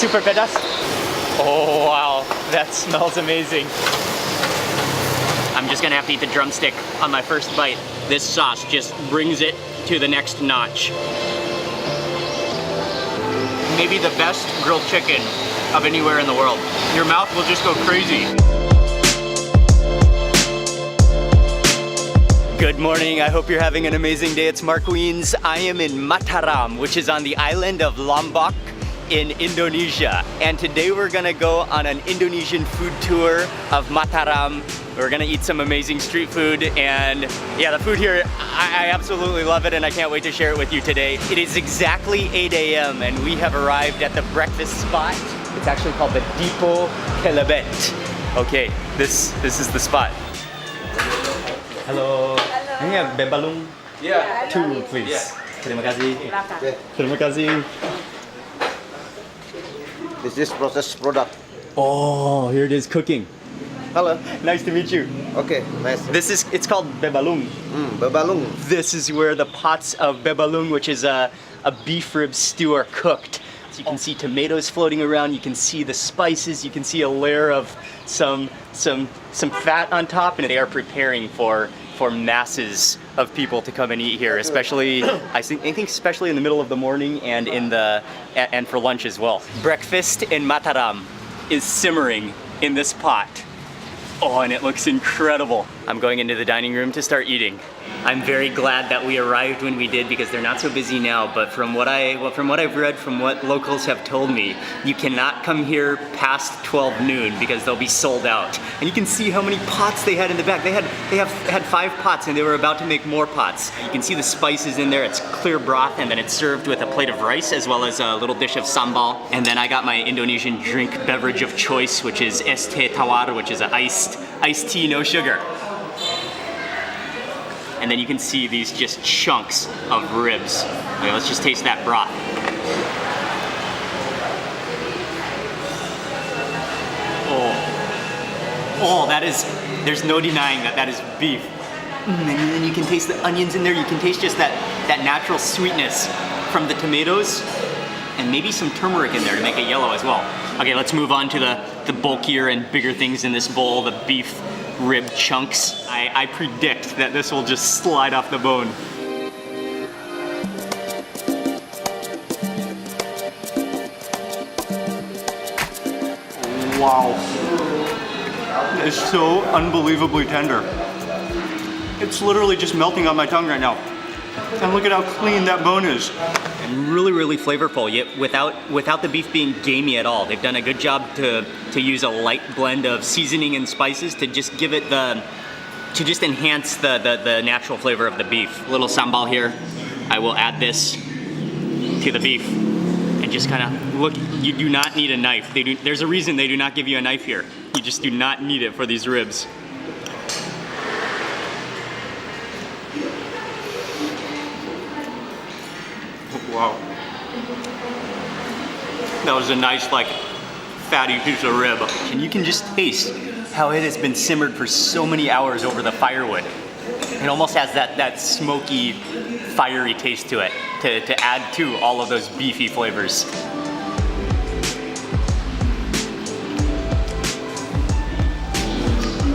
Super pedas. Oh wow, that smells amazing. I'm just gonna have to eat the drumstick on my first bite. This sauce just brings it to the next notch. Maybe the best grilled chicken of anywhere in the world. Your mouth will just go crazy. Good morning, I hope you're having an amazing day. It's Mark Wiens. I am in Mataram, which is on the island of Lombok in Indonesia. And today we're gonna go on an Indonesian food tour of Mataram. We're gonna eat some amazing street food, and yeah, the food here, I absolutely love it, and I can't wait to share it with you today. It is exactly 8 a.m. and we have arrived at the breakfast spot. It's actually called the Dipo Kelebet. Okay, this is the spot. Hello. Can you have bebalung? Yeah. 2, please. Yeah. Terima kasih. Okay. Terima kasih. This is processed product. Oh, here it is cooking. Hello. Nice to meet you. Okay, nice. It's called bebalung. Bebalung. This is where the pots of bebalung, which is a beef rib stew, are cooked. So you can see tomatoes floating around, you can see the spices, you can see a layer of some fat on top, and they are preparing for masses of people to come and eat here, especially I think especially in the middle of the morning and and for lunch as well. Breakfast in Mataram is simmering in this pot. Oh, and it looks incredible. I'm going into the dining room to start eating. I'm very glad that we arrived when we did because they're not so busy now, but from what I've read, from what locals have told me, you cannot come here past 12 noon because they'll be sold out. And you can see how many pots they had in the back. They had 5 pots and they were about to make more pots. You can see the spices in there. It's clear broth, and then it's served with a plate of rice as well as a little dish of sambal. And then I got my Indonesian drink beverage of choice, which is es teh tawar, which is an iced tea, no sugar. And then you can see these just chunks of ribs. Okay, let's just taste that broth. Oh, that is, there's no denying that is beef. And then you can taste the onions in there. You can taste just that natural sweetness from the tomatoes, and maybe some turmeric in there to make it yellow as well. Okay, let's move on to the bulkier and bigger things in this bowl, the beef rib chunks. I predict that this will just slide off the bone. Wow. It's so unbelievably tender. It's literally just melting on my tongue right now. And look at how clean that bone is. And really, really flavorful, yet without the beef being gamey at all. They've done a good job to use a light blend of seasoning and spices to just give it to just enhance the natural flavor of the beef. A little sambal here. I will add this to the beef and just kind of look. You do not need a knife. There's a reason they do not give you a knife here. You just do not need it for these ribs. Wow. That was a nice, like, fatty piece of rib. And you can just taste how it has been simmered for so many hours over the firewood. It almost has that smoky, fiery taste to it to add to all of those beefy flavors.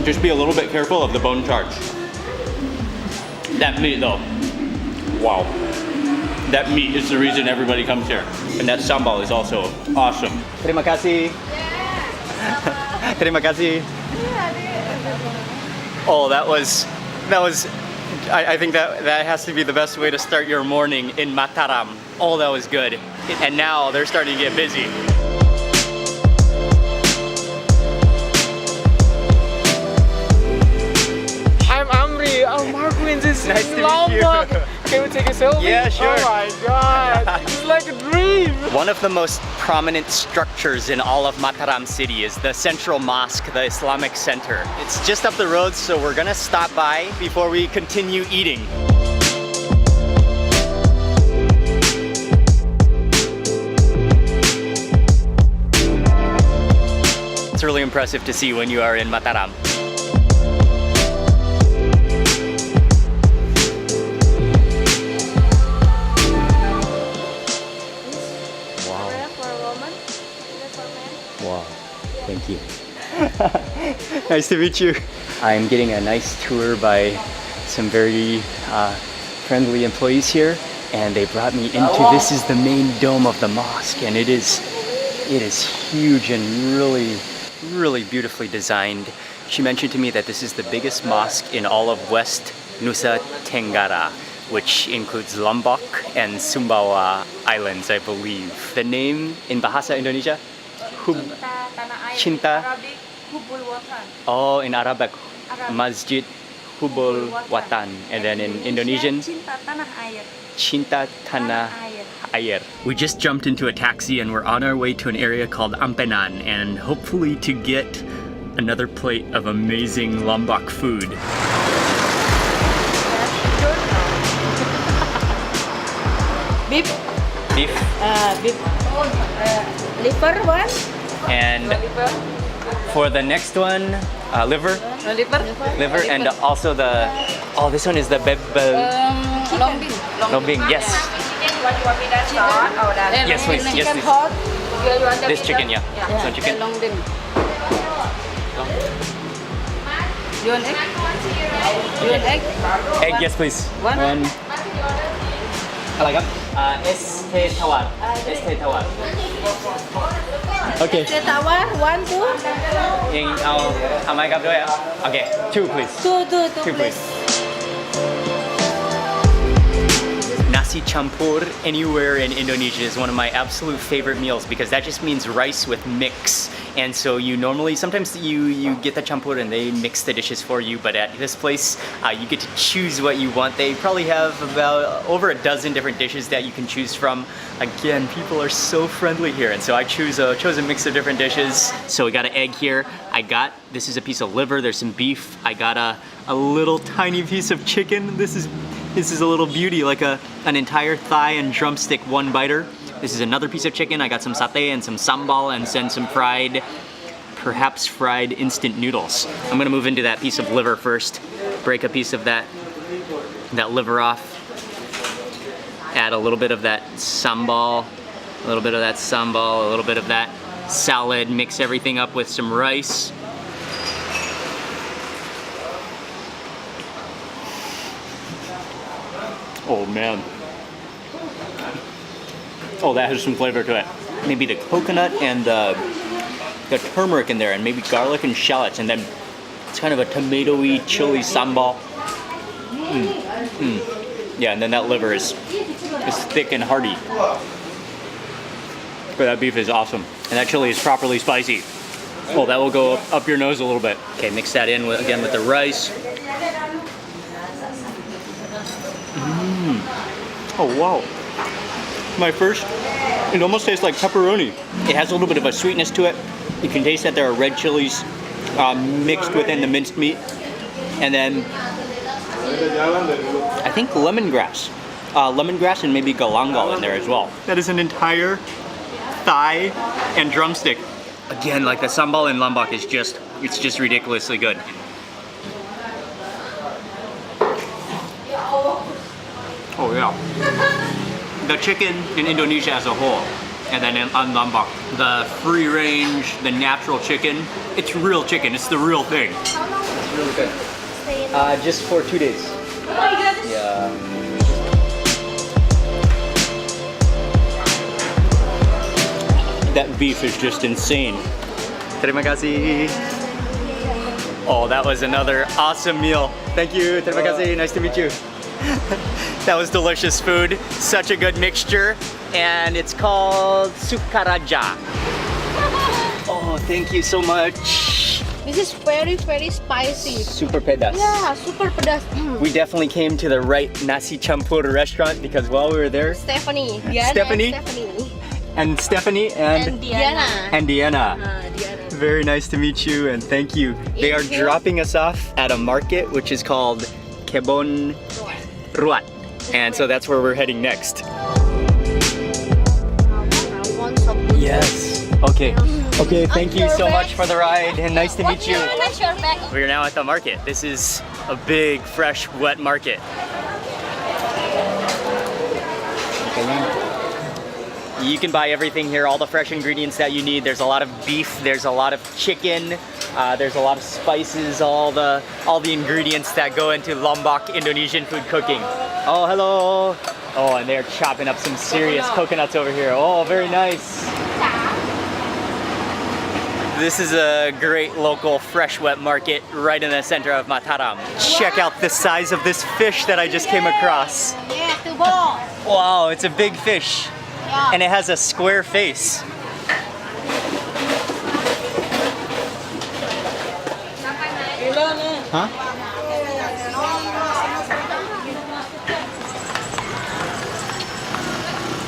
Just be a little bit careful of the bone charge. That meat though, wow. That meat is the reason everybody comes here. And that sambal is also awesome. Terima kasih. Terima kasih. Oh, that was, I think that has to be the best way to start your morning in Mataram. Oh, that was good. And now they're starting to get busy. I'm Amri. Oh, Mark Wiens is Nice to meet Lombok. you. Can we take a selfie? Yeah, sure. Oh my god, it's like a dream. One of the most prominent structures in all of Mataram city is the central mosque, the Islamic center. It's just up the road, so we're gonna stop by before we continue eating. It's really impressive to see when you are in Mataram. Wow, thank you. Nice to meet you. I'm getting a nice tour by some very friendly employees here, and they brought me into, this is the main dome of the mosque, and it is huge and really beautifully designed. She mentioned to me that this is the biggest mosque in all of West Nusa Tenggara, which includes Lombok and Sumbawa Islands, I believe. The name in Bahasa Indonesia? Cinta. Oh, in Arabic, Masjid Hubul Watan. And then in Indonesian, Cinta Tanah Air. We just jumped into a taxi and we're on our way to an area called Ampenan, and hopefully to get another plate of amazing Lombok food. Beef. Beef. Beef. Liver one. And for the next one, liver. Liver, and also the, oh, this one is the Lombing. Lombing, yes. Yes, please. Yes, Chicken please. hot. This chicken, yeah. So chicken. Lombing. You want egg? You want egg? Egg, yes, please. One.อะไรครับ ST Tawar. ST Tawar. Okay. The tawar. 1, 2. ยังเอาไม้ครับด้วยอ่ะ Okay, 2 please. Two, please. Nasi campur anywhere in Indonesia is one of my absolute favorite meals because that just means rice with mix. And so you normally, sometimes you get the campur and they mix the dishes for you, but at this place, you get to choose what you want. They probably have about over a dozen different dishes that you can choose from. Again, people are so friendly here, and so I chose a mix of different dishes. So we got an egg here. This is a piece of liver, there's some beef. I got a little tiny piece of chicken. This is a little beauty, like an entire thigh and drumstick one biter. This is another piece of chicken. I got some satay and some sambal and then some perhaps fried instant noodles. I'm gonna move into that piece of liver first. Break a piece of that liver off. Add a little bit of that sambal, a little bit of that salad. Mix everything up with some rice. Oh man. Oh, that has some flavor to it. Maybe the coconut and the turmeric in there, and maybe garlic and shallots, and then it's kind of a tomatoey, chili sambal. Yeah, and then that liver is thick and hearty. But that beef is awesome, and that chili is properly spicy. Oh, that will go up your nose a little bit. Okay, mix that in again with the rice. Oh wow. It almost tastes like pepperoni. It has a little bit of a sweetness to it. You can taste that there are red chilies mixed within the minced meat. And then I think lemongrass. Lemongrass and maybe galangal in there as well. That is an entire thigh and drumstick. Again, like the sambal in Lombok is it's just ridiculously good. Oh yeah. The chicken in Indonesia as a whole, and then on Lombok, the free range, the natural chicken, it's real chicken, it's the real thing. It's really good. Just for 2 days. Yeah. That beef is just insane. Terima kasih. Oh, that was another awesome meal. Thank you, terima kasih, nice to meet you. That was delicious food, such a good mixture, and it's called Sukaraja. Oh, thank you so much. This is very spicy. Super pedas. Yeah, super pedas. We definitely came to the right nasi campur restaurant because while we were there, Stephanie. Stephanie and Diana. Diana. Diana. Very nice to meet you, and thank you. They are dropping us off at a market which is called Kebon Ruat. And so that's where we're heading next. Yes. Okay. Okay, thank you so much for the ride and nice to meet you. We are now at the market. This is a big, fresh, wet market. You can buy everything here, all the fresh ingredients that you need. There's a lot of beef, there's a lot of chicken, there's a lot of spices, all the ingredients that go into Lombok Indonesian food cooking. Oh, hello. Oh, and they're chopping up some serious coconuts over here. Oh, very nice. This is a great local fresh wet market right in the center of Mataram. Check out the size of this fish that I just came across. Wow, it's a big fish. And it has a square face. Huh?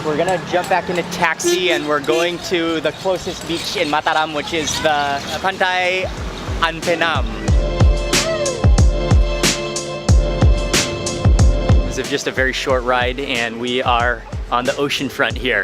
We're gonna jump back in a taxi and we're going to the closest beach in Mataram, which is the Pantai Anpenam. This is just a very short ride and we are on the ocean front here.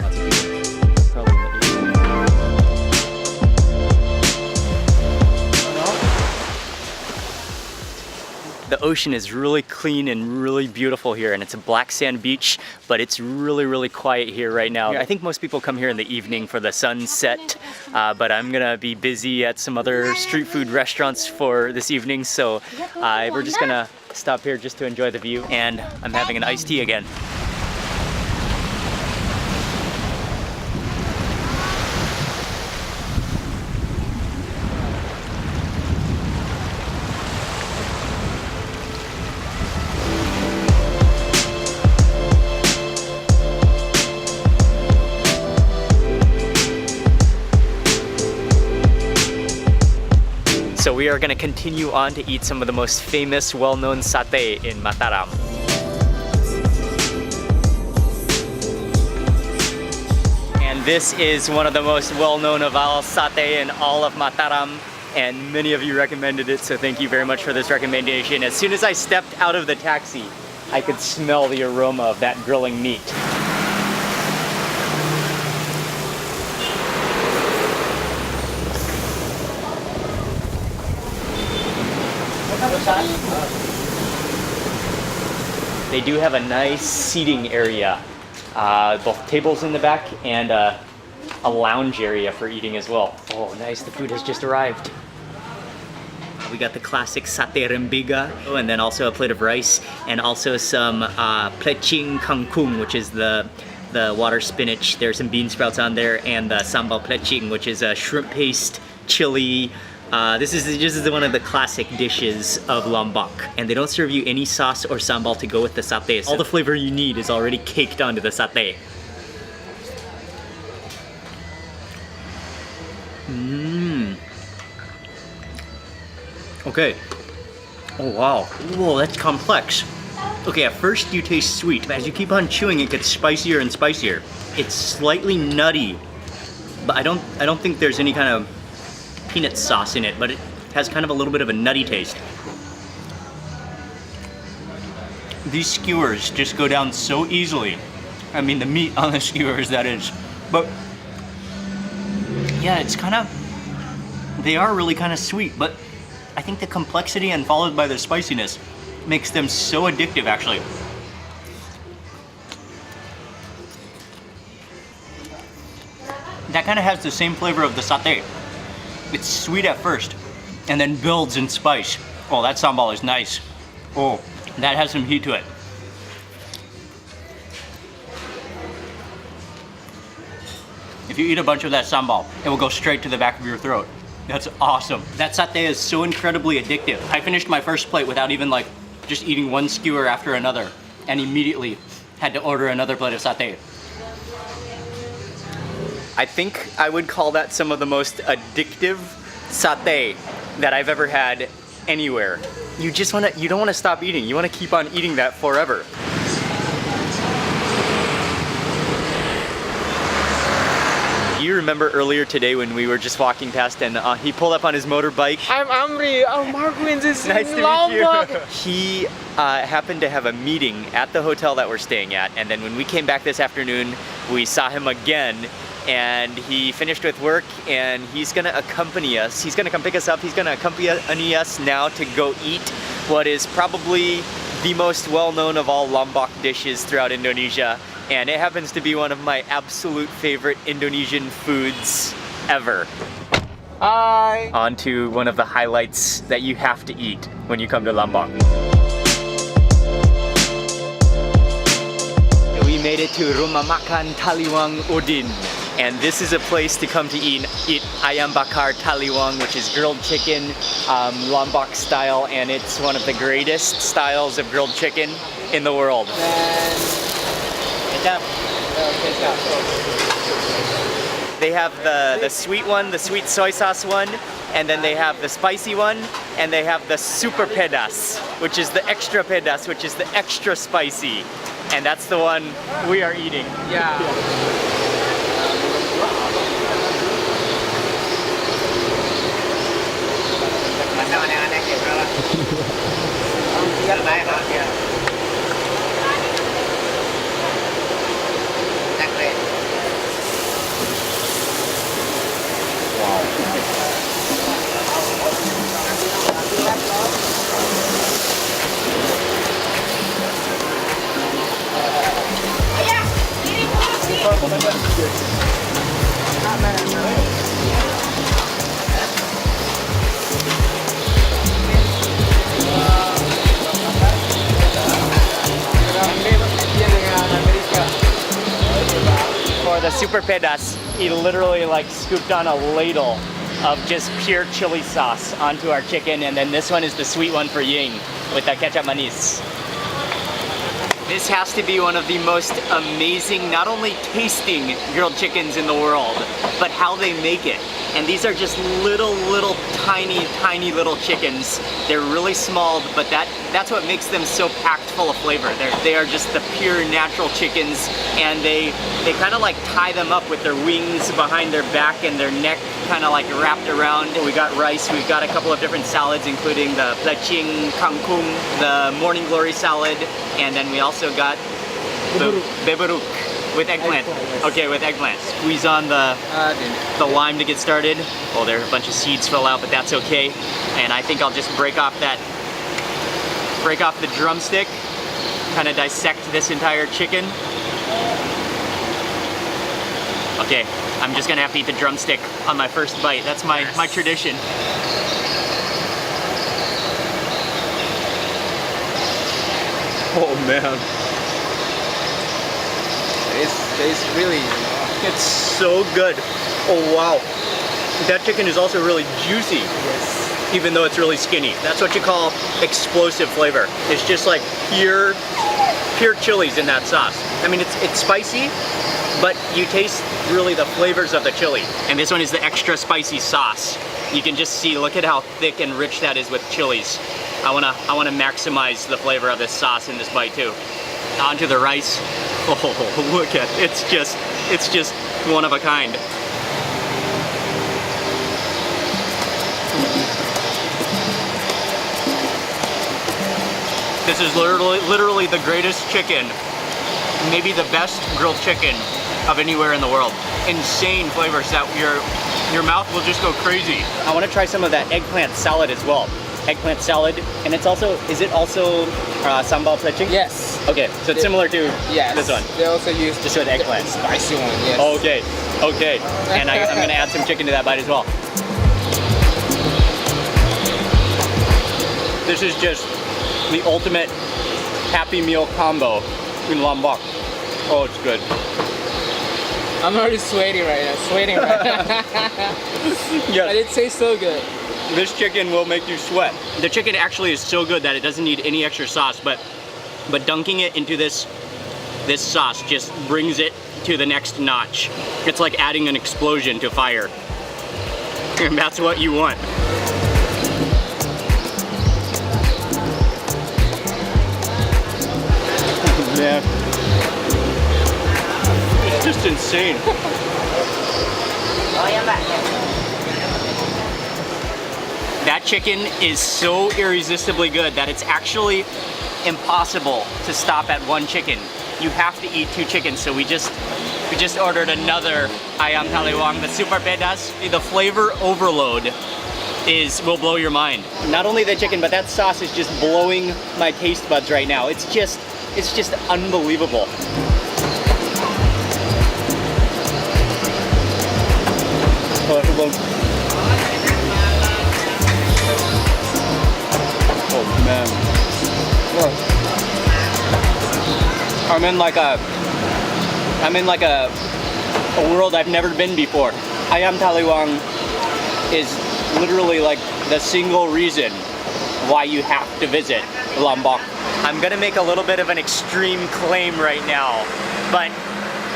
The ocean is really clean and really beautiful here, and it's a black sand beach, but it's really quiet here right now. I think most people come here in the evening for the sunset, but I'm gonna be busy at some other street food restaurants for this evening, so we're just gonna stop here just to enjoy the view, and I'm having an iced tea again. So we are going to continue on to eat some of the most famous, well-known satay in Mataram. And this is one of the most well-known of all satay in all of Mataram, and many of you recommended it, so thank you very much for this recommendation. As soon as I stepped out of the taxi, I could smell the aroma of that grilling meat. They do have a nice seating area, both tables in the back and a lounge area for eating as well. Oh, nice, the food has just arrived. We got the classic satay rembiga, and then also a plate of rice, and also some plecing kangkung, which is the water spinach. There's some bean sprouts on there, and the sambal plecing, which is a shrimp paste, chili. This is one of the classic dishes of Lombok, and they don't serve you any sauce or sambal to go with the satay. All the flavor you need is already caked onto the satay. Okay. Oh wow. Whoa, that's complex. Okay, at first you taste sweet, but as you keep on chewing, it gets spicier and spicier. It's slightly nutty, but I don't think there's any kind of peanut sauce in it, but it has kind of a little bit of a nutty taste. These skewers just go down so easily. I mean, the meat on the skewers, that is. But yeah, it's kind of, they are really kind of sweet, but I think the complexity and followed by the spiciness makes them so addictive, actually. That kind of has the same flavor of the satay. It's sweet at first, and then builds in spice. Oh, that sambal is nice. Oh, that has some heat to it. If you eat a bunch of that sambal, it will go straight to the back of your throat. That's awesome. That satay is so incredibly addictive. I finished my first plate without even just eating one skewer after another, and immediately had to order another plate of satay. I think I would call that some of the most addictive satay that I've ever had anywhere. You don't want to stop eating. You want to keep on eating that forever. You remember earlier today when we were just walking past and he pulled up on his motorbike? I'm Amri. I'm Marquins. It's Nice to Lombok. meet you. He happened to have a meeting at the hotel that we're staying at, and then when we came back this afternoon, we saw him again, and he finished with work, and he's gonna accompany us. He's gonna come pick us up. He's gonna accompany us now to go eat what is probably the most well-known of all Lombok dishes throughout Indonesia, and it happens to be one of my absolute favorite Indonesian foods ever. Hi. On to one of the highlights that you have to eat when you come to Lombok. We made it to Rumah Makan Taliwang Udin. And this is a place to come to eat ayam bakar taliwang, which is grilled chicken, Lombok style, and it's one of the greatest styles of grilled chicken in the world. They have the sweet one, the sweet soy sauce one, and then they have the spicy one, and they have the super pedas, which is the extra pedas, which is the extra spicy. And that's the one we are eating. Yeah. For the super pedas, he literally like scooped on a ladle of just pure chili sauce onto our chicken, and then this one is the sweet one for Ying with the ketchup manis. This has to be one of the most amazing, not only tasting grilled chickens in the world, but how they make it. And these are just little tiny little chickens. They're really small, but that's what makes them so packed full of flavor. They are just the pure natural chickens, and they kind of like tie them up with their wings behind their back and their neck kind of like wrapped around. We got rice, we've got a couple of different salads, including the plecing kangkung, the morning glory salad, and then we also got the beberuk with eggplant. Okay, with eggplant. Squeeze on the lime to get started. Oh, there are a bunch of seeds fell out, but that's okay. And I think I'll just break off the drumstick, kind of dissect this entire chicken. Okay, I'm just gonna have to eat the drumstick on my first bite. That's my tradition. Oh man. It's really. It's so good. Oh wow. That chicken is also really juicy. Yes. Even though it's really skinny. That's what you call explosive flavor. It's just like pure chilies in that sauce. I mean, it's spicy, but you taste really the flavors of the chili. And this one is the extra spicy sauce. You can just see, look at how thick and rich that is with chilies. I wanna maximize the flavor of this sauce in this bite too. Onto the rice. Oh, look at it. It's just one of a kind. This is literally the greatest chicken, maybe the best grilled chicken of anywhere in the world. Insane flavors that your mouth will just go crazy. I want to try some of that eggplant salad as well. Eggplant salad, and it's also, is it also sambal plecing? Yes. Okay, so it's similar to Yes. this one. They also use Just with eggplant. the spicy one. Yes. Okay. And I'm gonna add some chicken to that bite as well. This is just the ultimate Happy Meal combo in Lombok. Oh, it's good. I'm already sweating right now. Yes. But it tastes so good. This chicken will make you sweat. The chicken actually is so good that it doesn't need any extra sauce, but dunking it into this sauce just brings it to the next notch. It's like adding an explosion to fire. And that's what you want. Man. It's just insane. That chicken is so irresistibly good that it's actually impossible to stop at one chicken. You have to eat two chickens, so we just ordered another ayam taliwang, the super pedas. The flavor overload will blow your mind. Not only the chicken, but that sauce is just blowing my taste buds right now. It's just unbelievable. Oh man. I'm in like a world I've never been before. Ayam Taliwang is literally like the single reason why you have to visit Lombok. I'm gonna make a little bit of an extreme claim right now, but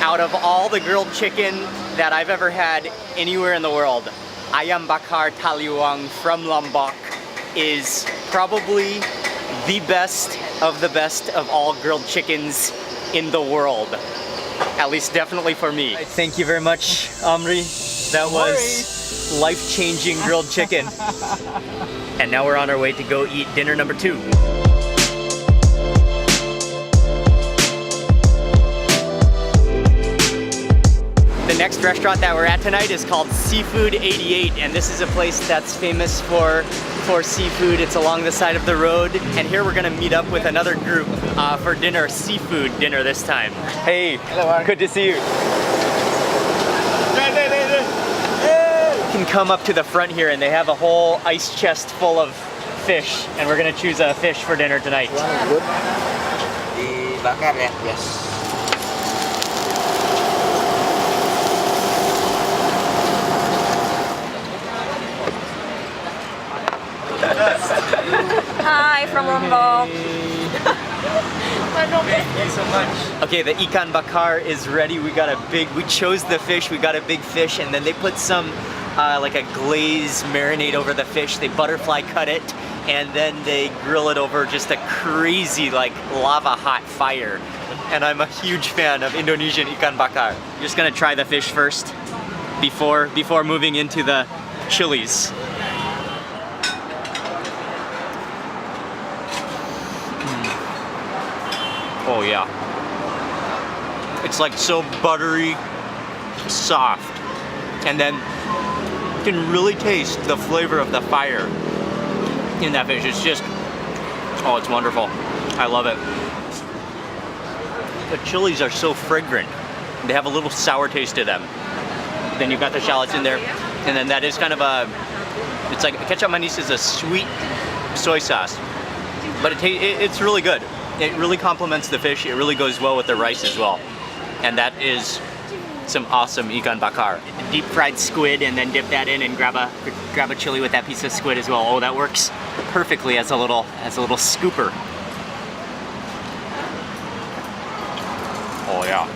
out of all the grilled chicken that I've ever had anywhere in the world, Ayam Bakar Taliwang from Lombok is probably the best of all grilled chickens in the world. At least definitely for me. Thank you very much, Amri. That was life-changing grilled chicken. And now we're on our way to go eat dinner number 2. The next restaurant that we're at tonight is called Seafood 88, and this is a place that's famous for seafood. It's along the side of the road, and here we're gonna meet up with another group for dinner, seafood dinner this time. Hey, good to see you. You can come up to the front here, and they have a whole ice chest full of fish, and we're gonna choose a fish for dinner tonight. Dibakar ya? Yes. Hi, from Lombok. Thank you so much. Okay, the ikan bakar is ready. We chose the fish, we got a big fish, and then they put some like a glaze marinade over the fish. They butterfly cut it, and then they grill it over just a crazy like lava hot fire. And I'm a huge fan of Indonesian ikan bakar. I'm just gonna try the fish first before moving into the chilies. Oh yeah. It's like so buttery, soft. And then you can really taste the flavor of the fire in that fish. It's just, oh, it's wonderful. I love it. The chilies are so fragrant. They have a little sour taste to them. Then you've got the shallots in there. And then that is kind of it's like, ketchup manis is a sweet soy sauce. But it's really good. It really complements the fish. It really goes well with the rice as well. And that is some awesome ikan bakar. Deep fried squid, and then dip that in and grab a chili with that piece of squid as well. Oh, that works perfectly as a little scooper. Oh yeah.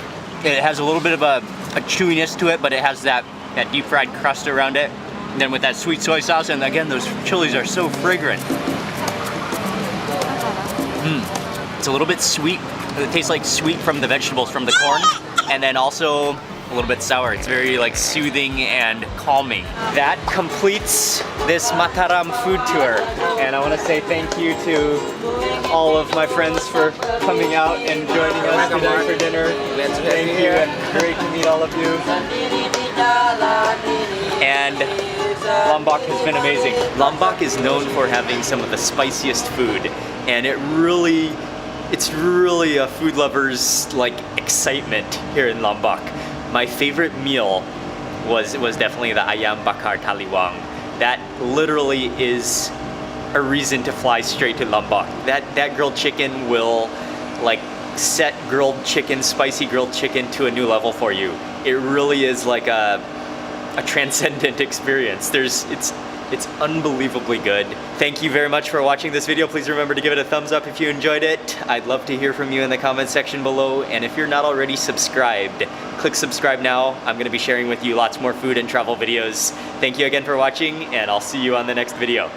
It has a little bit of a chewiness to it, but it has that deep fried crust around it. And then with that sweet soy sauce, and again, those chilies are so fragrant. It's a little bit sweet. It tastes like sweet from the vegetables, from the corn, and then also a little bit sour. It's very like soothing and calming. That completes this Mataram food tour, and I want to say thank you to all of my friends for coming out and joining us today for dinner. Thank you, and great to meet all of you. And Lombok has been amazing. Lombok is known for having some of the spiciest food, and it's really a food lover's like excitement here in Lombok. My favorite meal was definitely the Ayam Bakar Taliwang. That literally is a reason to fly straight to Lombok. That grilled chicken will like set spicy grilled chicken to a new level for you. It really is like a transcendent experience. It's unbelievably good. Thank you very much for watching this video. Please remember to give it a thumbs up if you enjoyed it. I'd love to hear from you in the comment section below. And if you're not already subscribed, click subscribe now. I'm gonna be sharing with you lots more food and travel videos. Thank you again for watching, and I'll see you on the next video.